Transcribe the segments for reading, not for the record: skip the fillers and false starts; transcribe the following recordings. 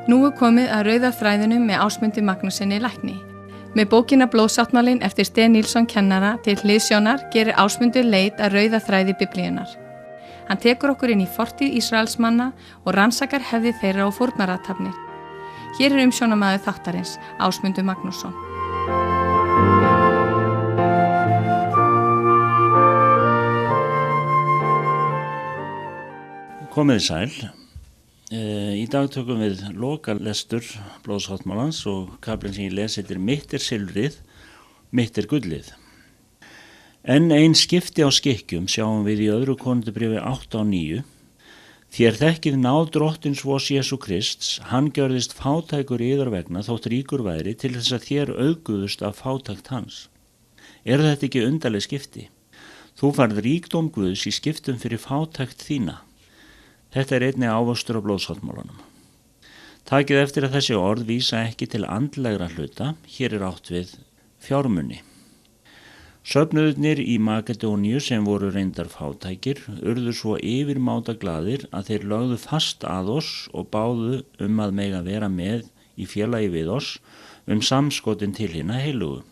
Nú komið að rauða þræðinum með Ásmundi Magnússyni lækni. Með bókina Blóðsáttmálinn eftir Sten Nilsson kennara til hliðsjónar gerir Ásmundur leit að rauða þræði Biblíunnar. Hann tekur okkur inn í fortíð Ísraelsmanna og rannsakar hefði þeirra og fórnarathafnir. Hér er umsjónarmaður þáttarins, Ásmundur Magnússon. Komiði sæl. Í dag tökum við lokalestur Blóðsáttmálans og kaflinn sem ég les heitir Mitt er silfrið, mitt er gullið. Enn ein skipti á skikkjum sjáum við í öðru Konungabréfi 8:9. Þér þekkið náð drottins vors Jesú Krists, hann gjörðist fátækur yðar vegna þótt ríkur væri til þess að þér auðguðust af fátækt hans. Er þetta ekki undarleg skipti? Þú færð ríkdóm Guðs í skiptum fyrir fátækt þína. Þetta er einnig ávöxtur á Blóðsáttmálanum. Takið eftir að þessi orð vísa ekki til andlegra hluta, hér er átt við fjármuni. Söfnuðurnir í Makedóníu sem voru reyndar fátækir urðu svo yfirmáta glaðir að þeir lögðu fast að oss og báðu að mega vera með í félagi við oss samskotin til hinna heilugu.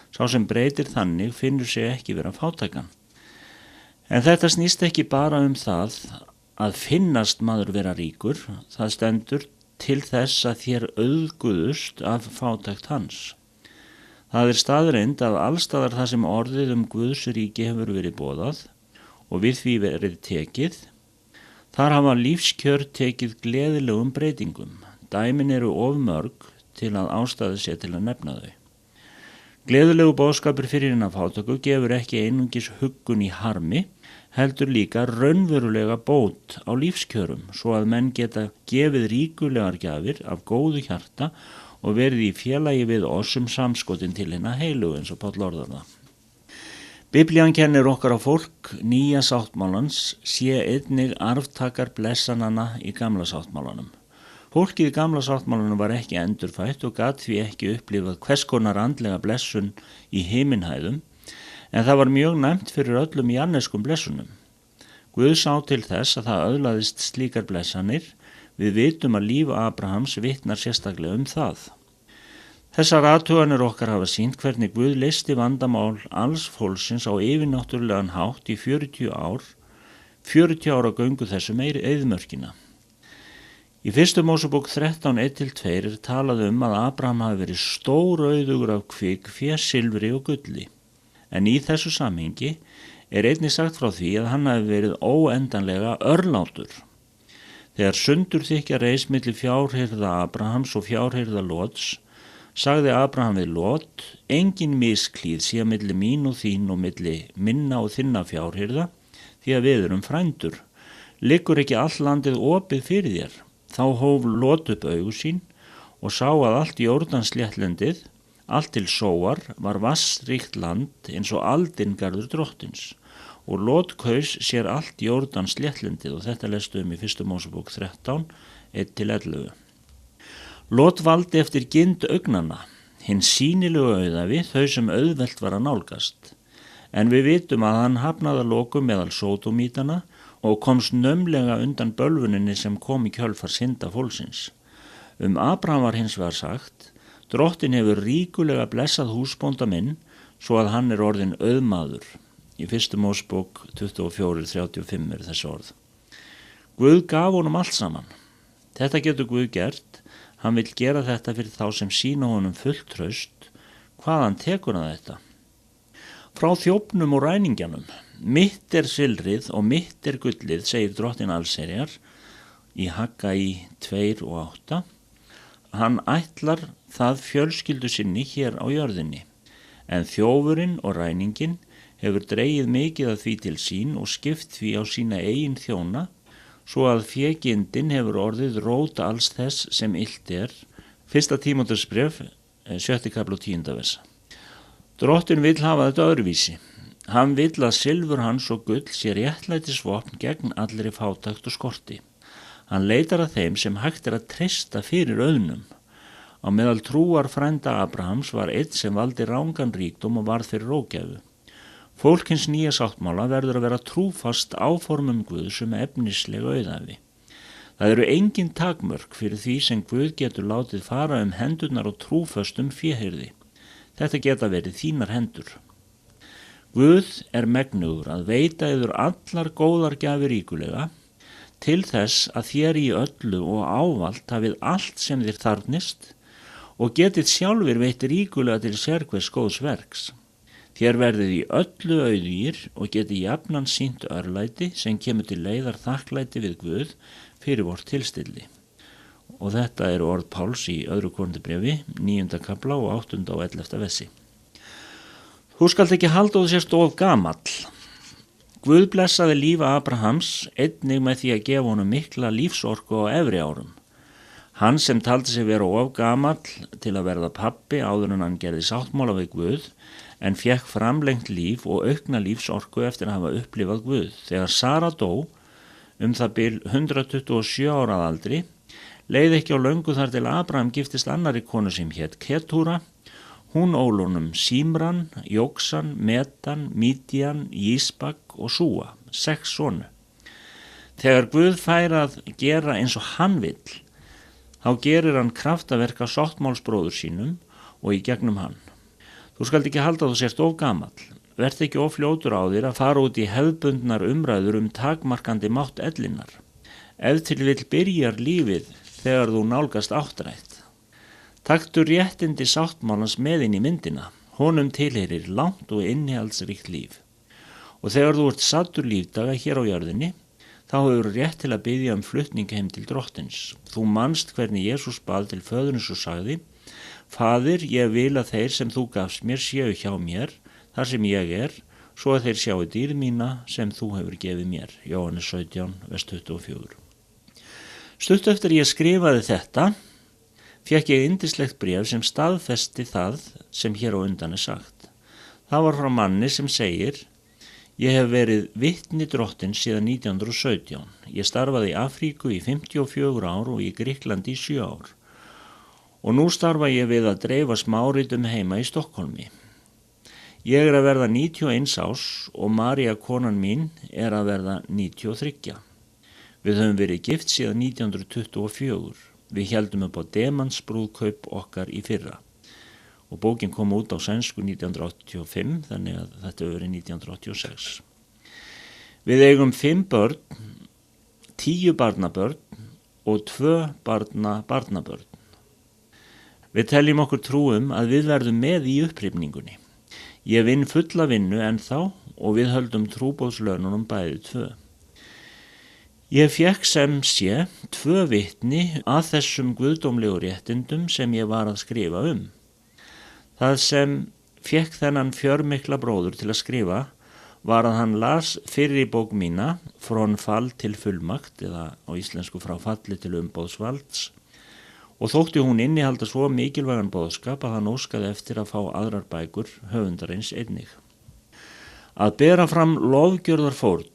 Sá sem breytir þannig finnur sig ekki vera fátækan. En þetta snýst ekki bara það að finnast maður vera ríkur, það stendur til þess að þér auðguðust af fátækt hans. Það er staðreynd að allstaðar það sem orðið Guðs ríki hefur verið boðað og við því verið tekið, þar hafa lífskjör tekið gleðilegum breytingum. Dæmin eru of mörg til að ástæða sé til að nefna þau. Gleðilegu boðskapur fyrir hina fátæku gefur ekki einungis huggun í harmi, heldur líka raunverulega bót á lífskjörum svo að menn geta gefið ríkulegar gjafir af góðu hjarta og verið í félagi við oss samskotin til hinna heilugu eins og Páll orðar það. Biblían kennir okkar á fólk nýja sáttmálans sé einnig arftakar blessanana í gamla sáttmálanum. Fólkið í gamla sáttmálanum var ekki endurfætt og gat því ekki upplifað hvers konar andlega blessun í himinhæðum, en það var mjög næmt fyrir öllum janneskum blessunum. Guð sá til þess að það öðlaðist slíkar blessanir, við vitum að líf Abrahams vitnar sérstaklega það. Þessar athuganir okkar hafa sýnt hvernig Guð leysti vandamál alls fólksins á yfirnáttúrulegan hátt í 40 ára göngu þessum eyðimörkina. Í 1. Mósebók 13:1-2 er talað að Abraham hafi verið stórauðugur af kvikfé, silfri og gulli. En í þessu samhengi er einnig sagt frá því að hann hafi verið óendanlega örlátur. Þegar sundurþykkja reis milli fjárhirða Abrahams og fjárhirða Lots, sagði Abraham við Lot, engin misklíð sé milli mín og þín og milli minna og þinna fjárhirða, því að við erum frændur. Liggur ekki all landið opið fyrir þér? Þá hóf Lot upp augu sín og sá að allt Jórdansléttlendið, allt til Sóar, var vassríkt land eins og aldingarður drottins og Lot kaus sér allt Jórdansléttlendið og þetta lestu í 1. Mósebók 13:1-11. Lot valdi eftir gind augnanna, hinn sýnilegu auðafi, þau sem auðvelt var að nálgast. En við vitum að hann hafnaði að lokum meðal sódómítana og komst naumlega undan bölvuninni sem kom í kjölfar synda fólksins. Abraham var hins vegar sagt, drottin hefur ríkulega blessað húsbónda minn svo að hann er orðinn auðmaður. Í 1. Mósebók 24:35 er þessi orð. Guð gaf honum allt saman. Þetta getur Guð gert. Hann vill gera þetta fyrir þá sem sýna honum fullt traust. Hvaðan tekur hann þetta? Frá þjófnum og ræningjanum. Mitt er silfrið og mitt er gullið, segir drottin allsherjar í Haggai 2:8. Hann ætlar það fjölskyldu sinni hér á jörðinni, en þjófurinn og ræningin hefur dregið mikið af því til sín og skipt því á sína eigin þjóna, svo að fégindin hefur orðið rót alls þess sem illt er. 1. Tímóteusbréf, 6. kafli og 10. vers. Drottin vill hafa þetta öðruvísi. Hann vill að silfur hans og gull sé réttlætisvopn gegn allri fátækt og skorti. Hann leitar að þeim sem hægt er að treysta fyrir auðnum. Á meðal trúar frænda Abrahams var einn sem valdi rangan ríkdóm og varð fyrir ógæfu. Fólkins nýja sáttmála verður að vera trúfast áformum Guðs efnislega auðæfi. Það eru engin takmörk fyrir því sem Guð getur látið fara hendurnar á trúföstum féhirði. Þetta geta verið þínar hendur. Guð megnugur að veita yður allar góðar gjafir ríkulega, til þess að þér í öllu og ávalt hafið allt sem þér þarfnist og getið sjálfir veitt ríkulega til sérhvers góðs verks. Þér verðið í öllu auðugir og getið jafnan sýnt örlæti sem kemur til leiðar þakklæti við Guð fyrir vort tilstilli. Og þetta eru orð Páls í 2. Korinthubréfi, 9. kapla og 8. og 11. versi. Þú skalt ekki halda þú sért of gamall. Guð blessaði líf Abrahams einnig með því að gefa honum mikla lífsorku á efri árum. Hann sem taldi sig vera of gamall til að verða pabbi áður en hann gerði sáttmála við Guð, en fékk framlengt líf og aukna lífsorku eftir að hafa upplifað Guð. Þegar Sara dó, það bil 127 ára að aldri, leið ekki á löngu þar til Abraham giftist annarri konu sem hét Ketúra. Hún ól honum Símran, Jóksan, Metan, Mídian, Ísbak og Súa, 6 sonu. Þegar Guð fær að gera eins og hann vill, þá gerir hann kraftaverk af sáttmálsbróður sínum og í gegnum hann. Þú skalt ekki halda þú sért of gamall. Verð ekki of fljótur á þér að fara út í hefðbundnar umræður takmarkandi mátt ellinnar. Ef til vill byrjar lífið þegar þú nálgast áttrætt. Taktu réttindi sáttmálans með inn í myndina. Honum tilheyrir langt og innihaldsríkt líf. Og þegar þú ert saddur lífdaga hér á jörðinni, þá hefur rétt til að biðja flutning heim til drottins. Þú manst hvernig Jesús bað til föðurins og sagði: Faðir, ég vil að þeir sem þú gafst mér séu hjá mér, þar sem ég er, svo að þeir sjáu dýr mína sem þú hefur gefið mér. Jóhannes 17, vers 24. Stutt eftir ég skrifaði þetta, fékk ég yndislegt bréf sem staðfesti það sem hér á undan sagt. Það var frá manni sem segir: Ég hef verið vitni drottins síðan 1917. Ég starfaði í Afríku í 54 ár og í Grikklandi í 7 ár. Og nú starfa ég við að dreifa smáritum heima í Stokkólmi. Ég er að verða 91 árs og María konan mín er að verða 93. Við höfum verið gift síðan 1924. Við héldum upp á demantsbrúðkaup okkar í fyrra. Og bókin kom út á sænsku 1985, þannig að þetta hefur verið 1986. Við eigum 5 börn, 10 barnabörn og 2 barnabörn. Við teljum okkur trúum að við verðum með í upprifningunni. Ég vinn fulla vinnu ennþá og við höldum trúboðslaununum bæði 2. Ég fékk sem sé 2 vitni að þessum guðdómlegu réttindum sem ég var að skrifa um. Það sem fékk þennan fjörmikla bróður til að skrifa var að hann las fyrri bók mína, Frón fall til fullmakt, eða á íslensku frá falli til umboðsvalds, og þótti hún innihalda svo mikilvægan boðskap að hann óskaði eftir að fá aðrar bækur höfundarins einnig. Að bera fram lofgjörðarfórn.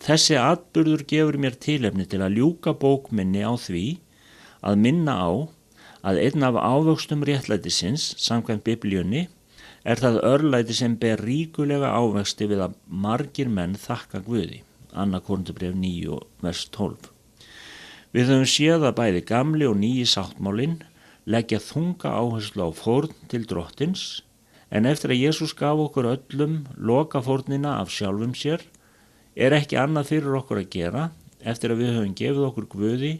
Þessi atburður gefur mér tilefni til að ljúka bók minni á því að minna á að einn af ávöxtum réttlætisins, samkvæmt Biblíunni, er það örlæti sem ber ríkulega ávexti við að margir menn þakka Guði. 2. Korinthubréf 9, vers 12. Við höfum séð að bæði gamli og nýji sáttmálinn leggja þunga áherslu á fórn til drottins, en eftir að Jesús gaf okkur öllum lokafórnina af sjálfum sér, er ekki annað fyrir okkur að gera eftir að við höfum gefið okkur Guði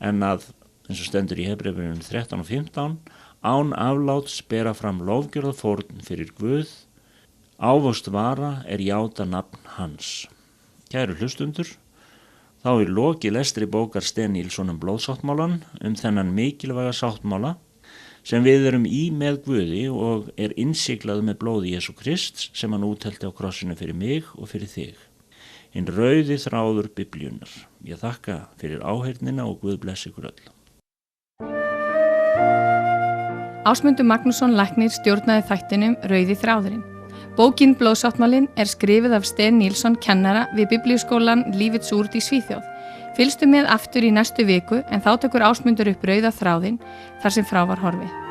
en að, eins og stendur í Hebreerbréfinu 13 og 15, án afláts bera fram lofgjörðarfórn fyrir Guð, ávöxt vara er játa nafn hans. Kæru hlustundur, þá er lokið lestri bókar Sten Nílsson blóðsáttmálan þennan mikilvæga sáttmála sem við erum í með Guði og er innsiglað með blóði Jesú Krists sem hann úthelti á krossinu fyrir mig og fyrir þig. Hinn rauði þráður Biblíunnar. Ég þakka fyrir áheyrnina og Guð blessi ykkur öll. Ásmundur Magnússon læknir stjórnaði þættinum Rauði þráðurinn. Bókin Blóðsáttmálinn er skrifið af Sten Nílsson kennara við Biblíuskólan Lífets Ord í Svíþjóð. Fylgstu með aftur í næstu viku en þá tekur Ásmundur upp Rauða þráðinn þar sem frá var horfið.